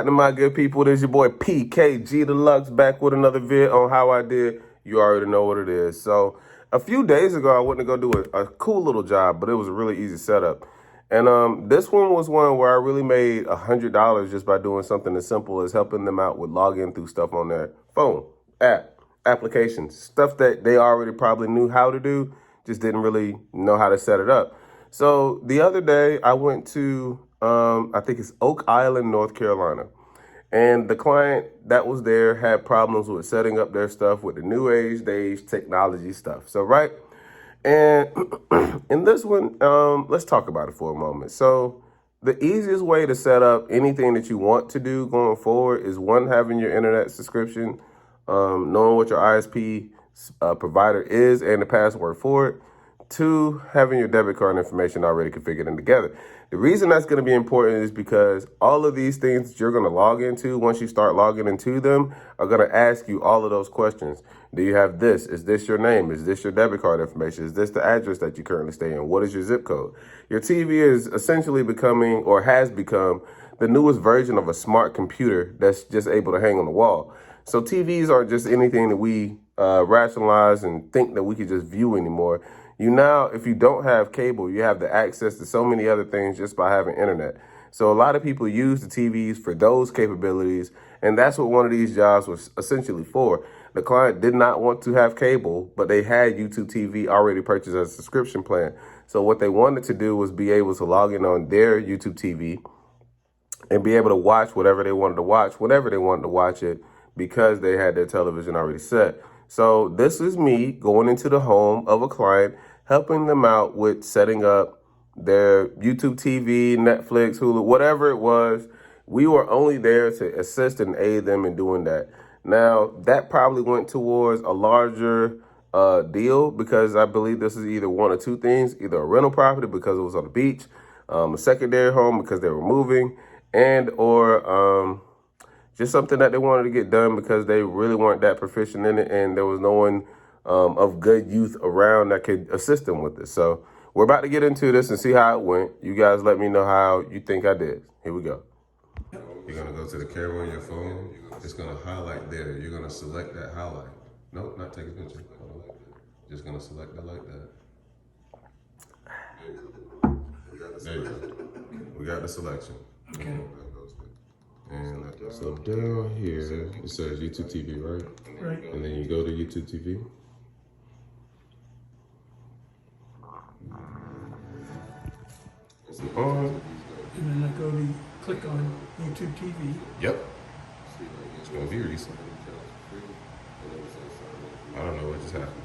happening, my good people? This is your boy PKG Deluxe back with another vid on how I did. You already know what it is. So a few days ago, I went to go do a cool little job, but it was a really easy setup. And this one was one where I really made $100 just by doing something as simple as helping them out with login through stuff on their phone, applications, stuff that they already probably knew how to do, just didn't really know how to set it up. So the other day I went to, I think it's Oak Island, North Carolina. And the client that was there had problems with setting up their stuff with the new age technology stuff. So, right. And in this one, let's talk about it for a moment. So the easiest way to set up anything that you want to do going forward is one, having your internet subscription, knowing what your ISP provider is and the password for it. Two, having your debit card information already configured and together. The reason that's going to be important is because all of these things that you're going to log into, once you start logging into them, are going to ask you all of those questions. Do you have this? Is this your name? Is this your debit card information? Is this the address that you currently stay in? What is your zip code? Your TV is essentially becoming, or has become, the newest version of a smart computer that's just able to hang on the wall. So TVs aren't just anything that we rationalize and think that we could just view anymore. You now, if you don't have cable, you have the access to so many other things just by having internet. So a lot of people use the TVs for those capabilities, and that's what one of these jobs was essentially for. The client did not want to have cable, but they had YouTube TV already purchased as a subscription plan. So what they wanted to do was be able to log in on their YouTube TV and be able to watch whatever they wanted to watch, whenever they wanted to watch it, because they had their television already set. So this is me going into the home of a client, helping them out with setting up their YouTube TV, Netflix, Hulu, whatever it was. We were only there to assist and aid them in doing that. Now, that probably went towards a larger deal because I believe this is either one or two things, either a rental property because it was on the beach, a secondary home because they were moving, and or just something that they wanted to get done because they really weren't that proficient in it and there was no one of good youth around that could assist them with this. So we're about to get into this and see how it went. You guys let me know how you think I did. Here we go. You're going to go to the camera on your phone. It's going to highlight there. You're going to select that highlight. Nope, not take a picture. Just going to select it like that. There you go. We got the selection. Okay. And so down here, it says YouTube TV, right? Right. And then you go to YouTube TV. It's on. And then I go to click on YouTube TV. Yep. It's going to be recent. I don't know what just happened.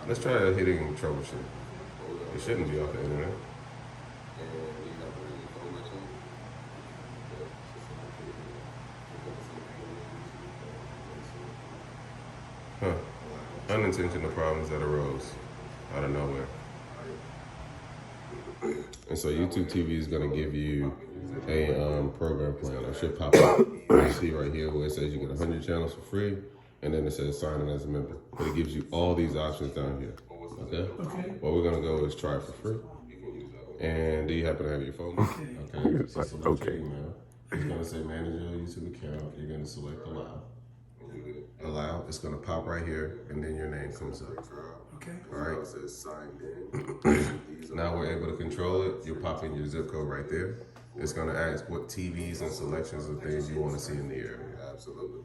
Let's try hitting troubleshoot. It shouldn't be off the internet. Huh. Unintentional problems that arose out of nowhere. And so YouTube TV is going to give you a program plan. It should pop up. You see right here where it says you get 100 channels for free, and then it says sign in as a member. But it gives you all these options down here. Okay? Okay. What we're going to go is try it for free. And do you happen to have your phone? Okay. So select your email. It's going to say manage your YouTube account. You're going to select allow. Allow, it's going to pop right here, and then your name comes up. Okay. All right. It says signed in. Now we're able to control it. You'll pop in your zip code right there. It's going to ask what TVs and selections of things you want to see in the area. Absolutely.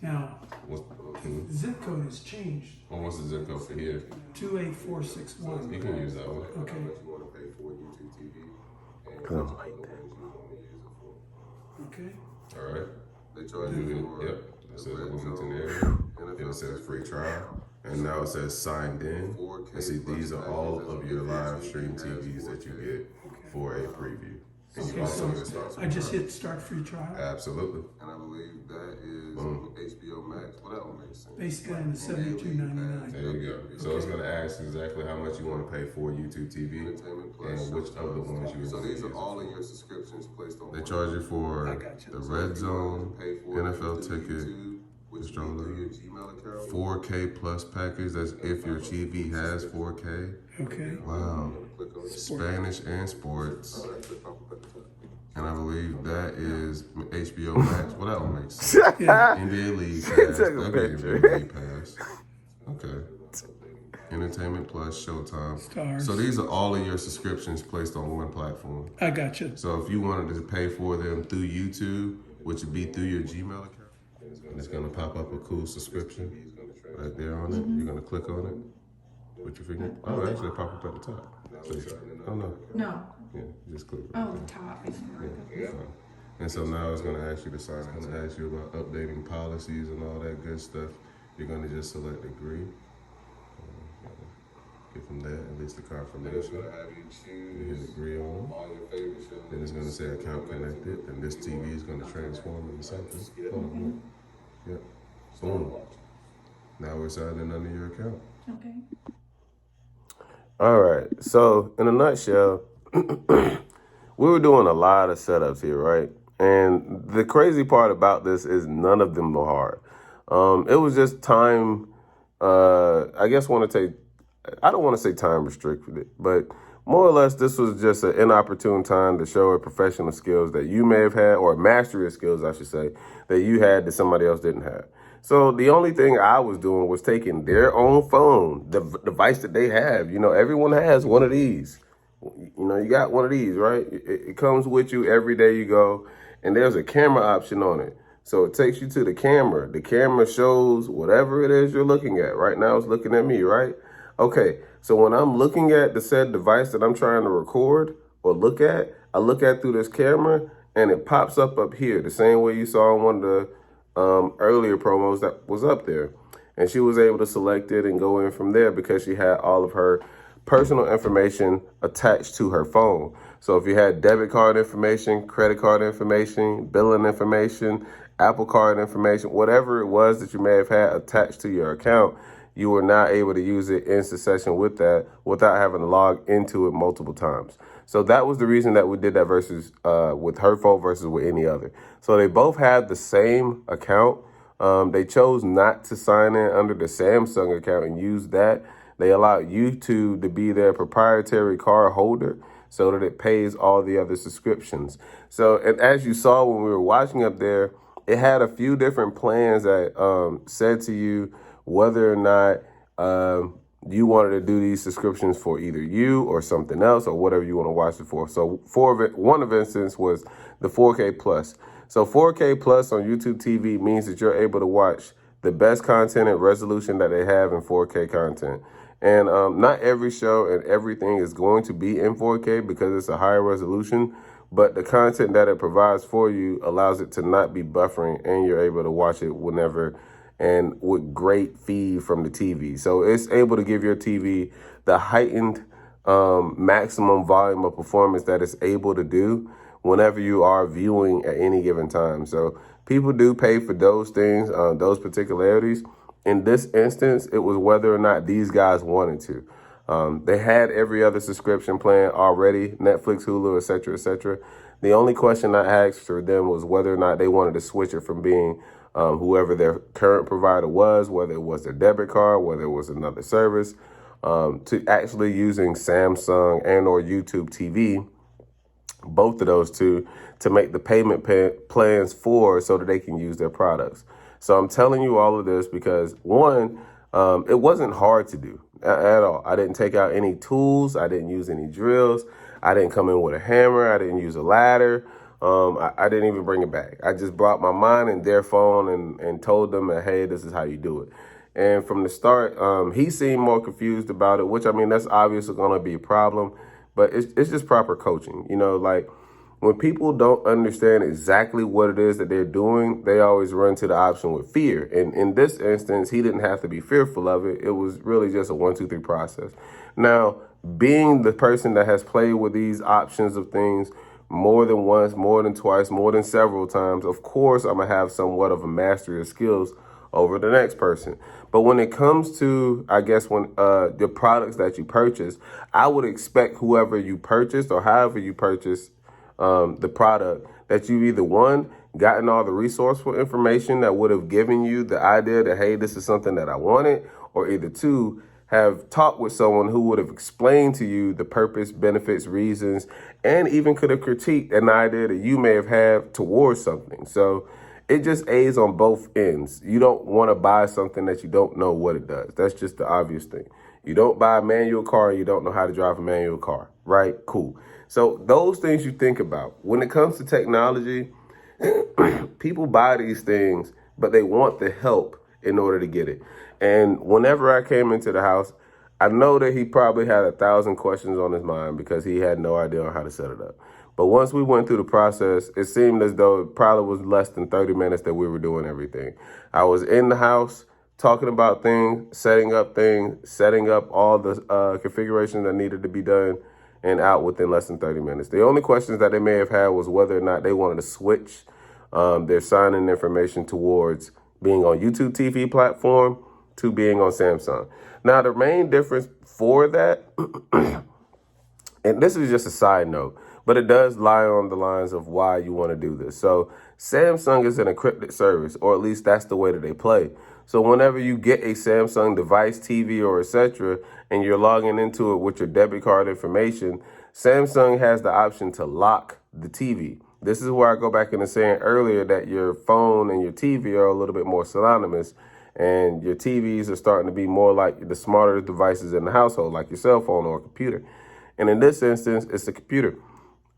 Now, the zip code has changed. Well, what's the zip code for here? 28461. You can use that one. Okay. Okay. All right. They charge you. Yep. It says Wilmington area. And it says free trial. And now it says signed in. And see, these are all of your live stream TVs that you get for a preview. And you Okay, also so I just hit start free trial. Absolutely. And I believe that is HBO Max. What else makes sense? Base plan is $72.99. There you go. So it's going to ask exactly how much you want to pay for YouTube TV and which of the ones you want. So these are all of your subscriptions placed on. They charge you for the Red Zone, NFL ticket, stroller, 4K plus package. That's if your TV has 4K. Okay. Wow. Spanish and sports. And I believe that is HBO Max. Well, that one makes sense. NBA League Pass. Take a picture. NBA Pass. Okay. Entertainment Plus, Showtime. Stars. So these are all of your subscriptions placed on one platform. I got you. So if you wanted to pay for them through YouTube, which would be through your Gmail account, it's going to pop up a cool subscription right there on it. You're going to click on it with your finger. Oh, it actually pop up at the top. Oh, no. No. Yeah, just click. Oh, the top. Yeah, fine. And so now it's going to ask you to sign. It's going to ask you about updating policies and all that good stuff. You're going to just select agree. Get from there, at least the confirmation. You hit agree on. Then it's going to say account connected. And this TV is going to transform into something. Yep. Boom. Now we're signing under your account. Okay. All right. So in a nutshell, we were doing a lot of setups here, right? And the crazy part about this is none of them were hard. It was just time. I guess I don't want to say time restricted, but more or less this was just an inopportune time to show a professional skills that you may have had, or mastery of skills, I should say, that you had that somebody else didn't have. So the only thing I was doing was taking their own phone, the device that they have. You know, everyone has one of these. You know, you got one of these, right? It comes with you every day you go, and there's a camera option on it. So it takes you to the camera. The camera shows whatever it is you're looking at. Right now it's looking at me, right? Okay, so when I'm looking at the said device that I'm trying to record or look at, I look at through this camera and it pops up here, the same way you saw in one of the earlier promos that was up there. And she was able to select it and go in from there because she had all of her personal information attached to her phone. So if you had debit card information, credit card information, billing information, Apple Card information, whatever it was that you may have had attached to your account, you were not able to use it in succession with that without having to log into it multiple times. So that was the reason that we did that versus with her phone versus with any other. So they both had the same account. They chose not to sign in under the Samsung account and use that. They allowed YouTube to be their proprietary card holder so that it pays all the other subscriptions. So, and as you saw when we were watching up there, it had a few different plans that said to you whether or not you wanted to do these subscriptions for either you or something else or whatever you want to watch it for. So one of instance was the 4K Plus. So 4K Plus on YouTube TV means that you're able to watch the best content and resolution that they have in 4K content. And not every show and everything is going to be in 4K because it's a higher resolution, but the content that it provides for you allows it to not be buffering and you're able to watch it whenever and with great feed from the TV. So it's able to give your TV the heightened maximum volume of performance that it's able to do whenever you are viewing at any given time. So people do pay for those things, those particularities. In this instance, it was whether or not these guys wanted to. They had every other subscription plan already, Netflix, Hulu, et cetera, et cetera. The only question I asked for them was whether or not they wanted to switch it from being whoever their current provider was, whether it was their debit card, whether it was another service, to actually using Samsung and or YouTube TV, both of those two, to make the payment plans for so that they can use their products. So I'm telling you all of this because, one, it wasn't hard to do at all. I didn't take out any tools. I didn't use any drills. I didn't come in with a hammer. I didn't use a ladder. I didn't even bring it back. I just brought my mine and their phone and told them that, hey, this is how you do it. And from the start, he seemed more confused about it, which, I mean, that's obviously going to be a problem. But it's just proper coaching. You know, like when people don't understand exactly what it is that they're doing, they always run to the option with fear. And in this instance, he didn't have to be fearful of it. It was really just a 1, 2, 3 process. Now, being the person that has played with these options of things more than once, more than twice, more than several times, of course, I'm going to have somewhat of a mastery of skills over the next person. But when it comes to, I guess, when the products that you purchase, I would expect whoever you purchased or however you purchased the product, that you've either, one, gotten all the resourceful information that would have given you the idea that, hey, this is something that I wanted, or either two, have talked with someone who would have explained to you the purpose, benefits, reasons, and even could have critiqued an idea that you may have had towards something. So it just aids on both ends. You don't want to buy something that you don't know what it does. That's just the obvious thing. You don't buy a manual car and you don't know how to drive a manual car, right? Cool. So those things you think about. When it comes to technology, people buy these things, but they want the help in order to get it. And whenever I came into the house, I know that he probably had 1,000 questions on his mind because he had no idea on how to set it up. But once we went through the process, it seemed as though it probably was less than 30 minutes that we were doing everything. I was in the house talking about things, setting up all the configurations that needed to be done, and out within less than 30 minutes. The only questions that they may have had was whether or not they wanted to switch their sign-in information towards being on YouTube TV platform to being on Samsung. Now, the main difference for that, and this is just a side note, but it does lie on the lines of why you want to do this. So Samsung is an encrypted service, or at least that's the way that they play. So whenever you get a Samsung device, TV, or etc., and you're logging into it with your debit card information, Samsung has the option to lock the TV. This is where I go back into saying earlier that your phone and your TV are a little bit more synonymous, and your TVs are starting to be more like the smarter devices in the household, like your cell phone or computer. And in this instance, it's a computer.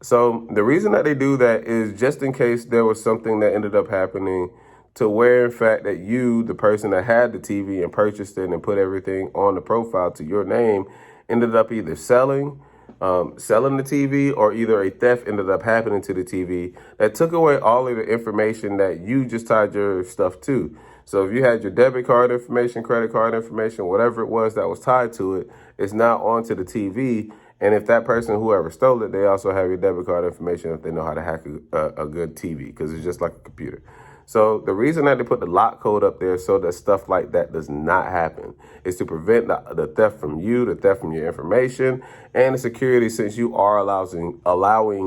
So the reason that they do that is just in case there was something that ended up happening to where, in fact, that you, the person that had the TV and purchased it and put everything on the profile to your name, ended up either selling the TV, or either a theft ended up happening to the TV that took away all of the information that you just tied your stuff to. So if you had your debit card information, credit card information, whatever it was that was tied to it, it's now onto the TV. And if that person, whoever stole it, they also have your debit card information if they know how to hack a good TV, because it's just like a computer. So the reason that they put the lock code up there so that stuff like that does not happen is to prevent the theft from you, the theft from your information, and the security, since you are allowing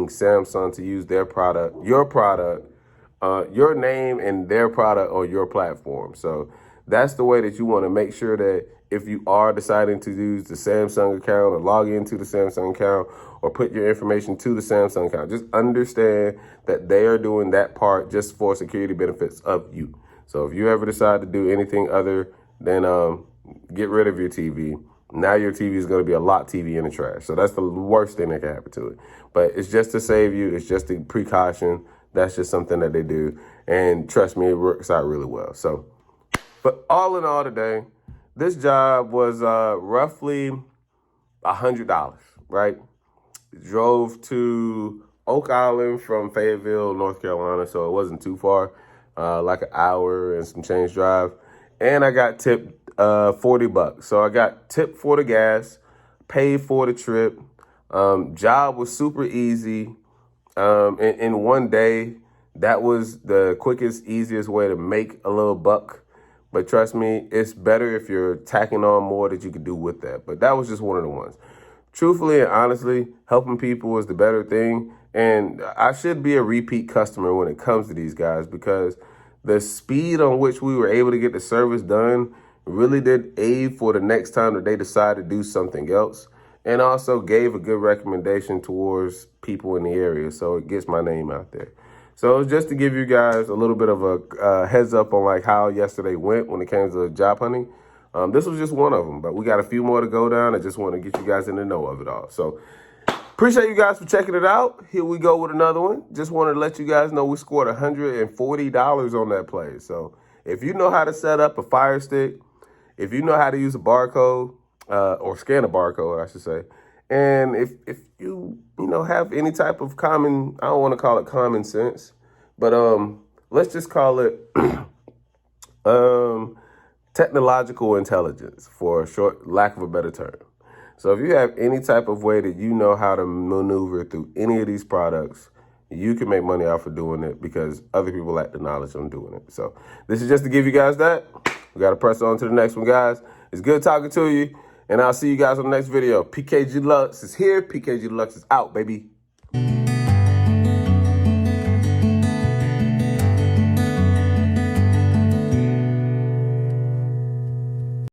Samsung to use their product, your name and their product on your platform. So that's the way that you want to make sure that if you are deciding to use the Samsung account or log into the Samsung account or put your information to the Samsung account, just understand that they are doing that part just for security benefits of you. So if you ever decide to do anything other than get rid of your TV, now your TV is going to be a locked TV in the trash. So that's the worst thing that can happen to it. But it's just to save you. It's just a precaution. That's just something that they do. And trust me, it works out really well. So, but all in all today, this job was roughly $100, right? Drove to Oak Island from Fayetteville, North Carolina, so it wasn't too far, like an hour and some change drive. And I got tipped $40. So I got tipped for the gas, paid for the trip. Job was super easy. In one day, that was the quickest, easiest way to make a little buck. But trust me, it's better if you're tacking on more that you could do with that. But that was just one of the ones. Truthfully and honestly, helping people is the better thing. And I should be a repeat customer when it comes to these guys, because the speed on which we were able to get the service done really did aid for the next time that they decide to do something else. And also gave a good recommendation towards people in the area. So it gets my name out there. So just to give you guys a little bit of a heads up on like how yesterday went when it came to job hunting. This was just one of them, but we got a few more to go down. I just want to get you guys in the know of it all. So appreciate you guys for checking it out. Here we go with another one. Just wanted to let you guys know we scored $140 on that play. So if you know how to set up a Fire Stick, if you know how to use a barcode, or scan a barcode, I should say, and if you have any type of common, I don't want to call it common sense, but let's just call it technological intelligence, for short, lack of a better term. So if you have any type of way that you know how to maneuver through any of these products, you can make money off of doing it because other people lack the knowledge on doing it. So this is just to give you guys that. We got to press on to the next one, guys. It's good talking to you. And I'll see you guys on the next video. PKG Lux is here. PKG Lux is out, baby.